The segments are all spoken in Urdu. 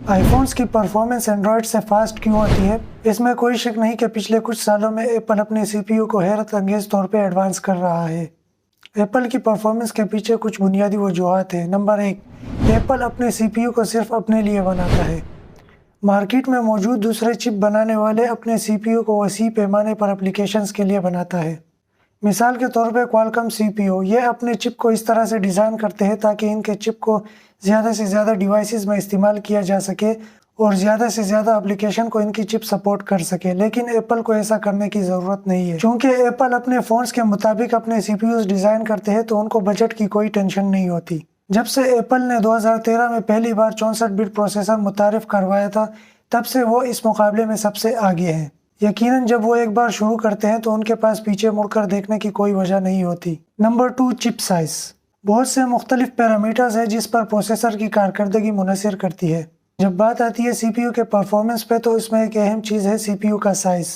آئی فونز کی پرفارمنس اینڈرائڈ سے فاسٹ کیوں ہوتی ہے؟ اس میں کوئی شک نہیں کہ پچھلے کچھ سالوں میں ایپل اپنے سی پی یو کو حیرت انگیز طور پہ ایڈوانس کر رہا ہے۔ ایپل کی پرفارمنس کے پیچھے کچھ بنیادی وجوہات ہیں۔ نمبر 1، ایپل اپنے سی پی یو کو صرف اپنے لیے بناتا ہے۔ مارکیٹ میں موجود دوسرے چپ بنانے والے اپنے سی پی یو کو وسیع پیمانے پر اپلیکیشنز کے لیے بناتا ہے۔ مثال کے طور پہ کوالکم سی پی یو، یہ اپنے چپ کو اس طرح سے ڈیزائن کرتے ہیں تاکہ ان کے چپ کو زیادہ سے زیادہ ڈیوائسز میں استعمال کیا جا سکے اور زیادہ سے زیادہ اپلیکیشن کو ان کی چپ سپورٹ کر سکے، لیکن ایپل کو ایسا کرنے کی ضرورت نہیں ہے۔ چونکہ ایپل اپنے فونز کے مطابق اپنے سی پی یوز ڈیزائن کرتے ہیں تو ان کو بجٹ کی کوئی ٹینشن نہیں ہوتی۔ جب سے ایپل نے 2013 میں پہلی بار 64 بٹ پروسیسر متعارف کروایا تھا، تب سے وہ اس مقابلے میں سب سے آگے ہیں۔ یقیناً جب وہ ایک بار شروع کرتے ہیں تو ان کے پاس پیچھے مڑ کر دیکھنے کی کوئی وجہ نہیں ہوتی۔ نمبر 2، چپ سائز۔ بہت سے مختلف پیرامیٹرز ہیں جس پر پروسیسر کی کارکردگی منحصر کرتی ہے۔ جب بات آتی ہے سی پی یو کے پرفارمنس پہ تو اس میں ایک اہم چیز ہے سی پی یو کا سائز۔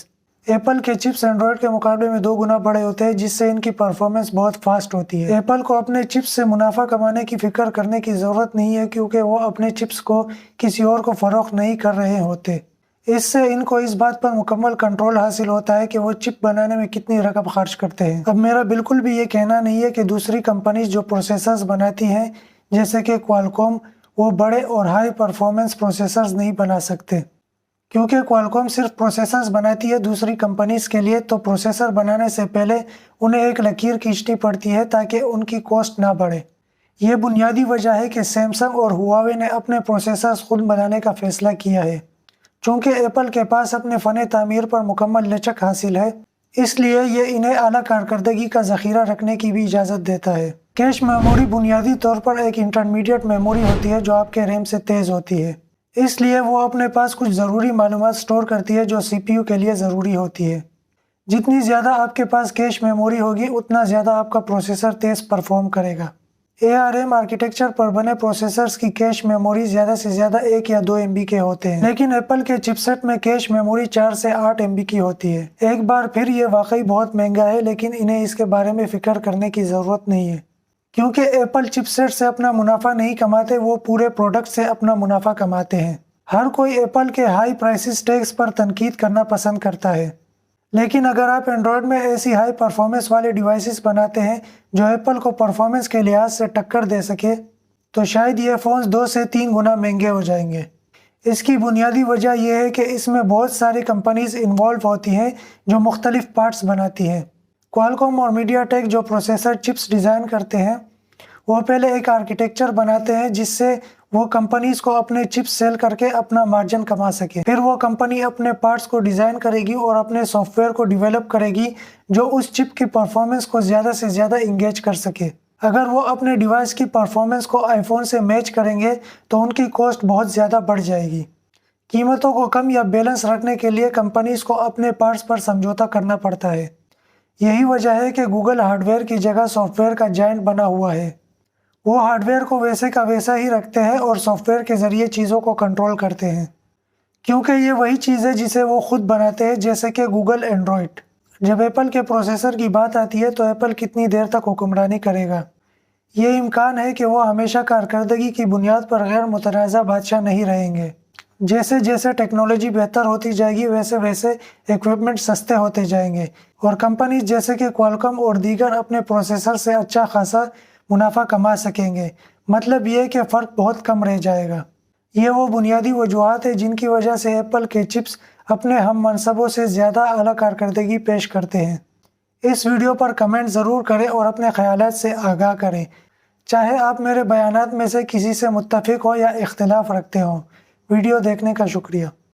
ایپل کے چپس اینڈرائڈ کے مقابلے میں 2 گنا بڑے ہوتے ہیں، جس سے ان کی پرفارمنس بہت فاسٹ ہوتی ہے۔ ایپل کو اپنے چپس سے منافع کمانے کی فکر کرنے کی ضرورت نہیں ہے کیونکہ وہ اپنے چپس کو کسی اور کو فروخت نہیں کر رہے ہوتے۔ اس سے ان کو اس بات پر مکمل کنٹرول حاصل ہوتا ہے کہ وہ چپ بنانے میں کتنی رقم خرچ کرتے ہیں۔ اب میرا بالکل بھی یہ کہنا نہیں ہے کہ دوسری کمپنیز جو پروسیسرز بناتی ہیں جیسے کہ کوالکوم، وہ بڑے اور ہائی پرفارمنس پروسیسرز نہیں بنا سکتے۔ کیونکہ کوالکوم صرف پروسیسرز بناتی ہے دوسری کمپنیز کے لیے، تو پروسیسر بنانے سے پہلے انہیں ایک لکیر کھینچنی پڑتی ہے تاکہ ان کی کاسٹ نہ بڑھے۔ یہ بنیادی وجہ ہے کہ سیمسنگ اور ہواوے نے اپنے پروسیسرز خود بنانے کا فیصلہ کیا ہے۔ چونکہ ایپل کے پاس اپنے فن تعمیر پر مکمل لچک حاصل ہے، اس لیے یہ انہیں اعلیٰ کارکردگی کا ذخیرہ رکھنے کی بھی اجازت دیتا ہے۔ کیش میموری بنیادی طور پر ایک انٹرمیڈیٹ میموری ہوتی ہے جو آپ کے ریم سے تیز ہوتی ہے، اس لیے وہ اپنے پاس کچھ ضروری معلومات سٹور کرتی ہے جو سی پی یو کے لیے ضروری ہوتی ہے۔ جتنی زیادہ آپ کے پاس کیش میموری ہوگی اتنا زیادہ آپ کا پروسیسر تیز پرفارم کرے گا۔ ARM آرکیٹیکچر پر بنے پروسیسرز کی کیش میموری زیادہ سے زیادہ 1 یا 2 MB کے ہوتے ہیں، لیکن ایپل کے چپ سیٹ میں کیش میموری 4 سے 8 MB کی ہوتی ہے۔ ایک بار پھر یہ واقعی بہت مہنگا ہے، لیکن انہیں اس کے بارے میں فکر کرنے کی ضرورت نہیں ہے۔ کیونکہ ایپل چپ سیٹ سے اپنا منافع نہیں کماتے، وہ پورے پروڈکٹ سے اپنا منافع کماتے ہیں۔ ہر کوئی ایپل کے ہائی پرائسز ٹیگز پر تنقید کرنا پسند کرتا ہے، لیکن اگر آپ اینڈرائڈ میں ایسی ہائی پرفارمنس والے ڈیوائسز بناتے ہیں جو ایپل کو پرفارمنس کے لحاظ سے ٹکر دے سکے تو شاید یہ فونز 2 سے 3 گنا مہنگے ہو جائیں گے۔ اس کی بنیادی وجہ یہ ہے کہ اس میں بہت ساری کمپنیز انوالو ہوتی ہیں جو مختلف پارٹس بناتی ہیں۔ کوالکوم اور میڈیا ٹیک جو پروسیسر چپس ڈیزائن کرتے ہیں، وہ پہلے ایک آرکیٹیکچر بناتے ہیں جس سے وہ کمپنیز کو اپنے چپس سیل کر کے اپنا مارجن کما سکے۔ پھر وہ کمپنی اپنے پارٹس کو ڈیزائن کرے گی اور اپنے سافٹ ویئر کو ڈیولپ کرے گی جو اس چپ کی پرفارمنس کو زیادہ سے زیادہ انگیج کر سکے۔ اگر وہ اپنے ڈیوائس کی پرفارمنس کو آئی فون سے میچ کریں گے تو ان کی کاسٹ بہت زیادہ بڑھ جائے گی۔ قیمتوں کو کم یا بیلنس رکھنے کے لیے کمپنیز کو اپنے پارٹس پر سمجھوتا کرنا پڑتا ہے۔ یہی وجہ ہے کہ گوگل ہارڈ ویئر کی جگہ سافٹ ویئر کا جائنٹ بنا ہوا ہے۔ وہ ہارڈ ویئر کو ویسے کا ویسا ہی رکھتے ہیں اور سافٹ ویئر کے ذریعے چیزوں کو کنٹرول کرتے ہیں، کیونکہ یہ وہی چیز ہے جسے وہ خود بناتے ہیں، جیسے کہ گوگل اینڈرائڈ۔ جب ایپل کے پروسیسر کی بات آتی ہے تو ایپل کتنی دیر تک حکمرانی کرے گا؟ یہ امکان ہے کہ وہ ہمیشہ کارکردگی کی بنیاد پر غیر متنازع بادشاہ نہیں رہیں گے۔ جیسے جیسے ٹیکنالوجی بہتر ہوتی جائے گی ویسے ویسے ایکوپمنٹ سستے ہوتے جائیں گے اور کمپنیز جیسے کہ کوالکم اور دیگر اپنے پروسیسر سے اچھا خاصا منافع کما سکیں گے۔ مطلب یہ کہ فرق بہت کم رہ جائے گا۔ یہ وہ بنیادی وجوہات ہیں جن کی وجہ سے ایپل کے چپس اپنے ہم منصبوں سے زیادہ اعلیٰ کارکردگی پیش کرتے ہیں۔ اس ویڈیو پر کمنٹ ضرور کریں اور اپنے خیالات سے آگاہ کریں، چاہے آپ میرے بیانات میں سے کسی سے متفق ہو یا اختلاف رکھتے ہوں۔ ویڈیو دیکھنے کا شکریہ۔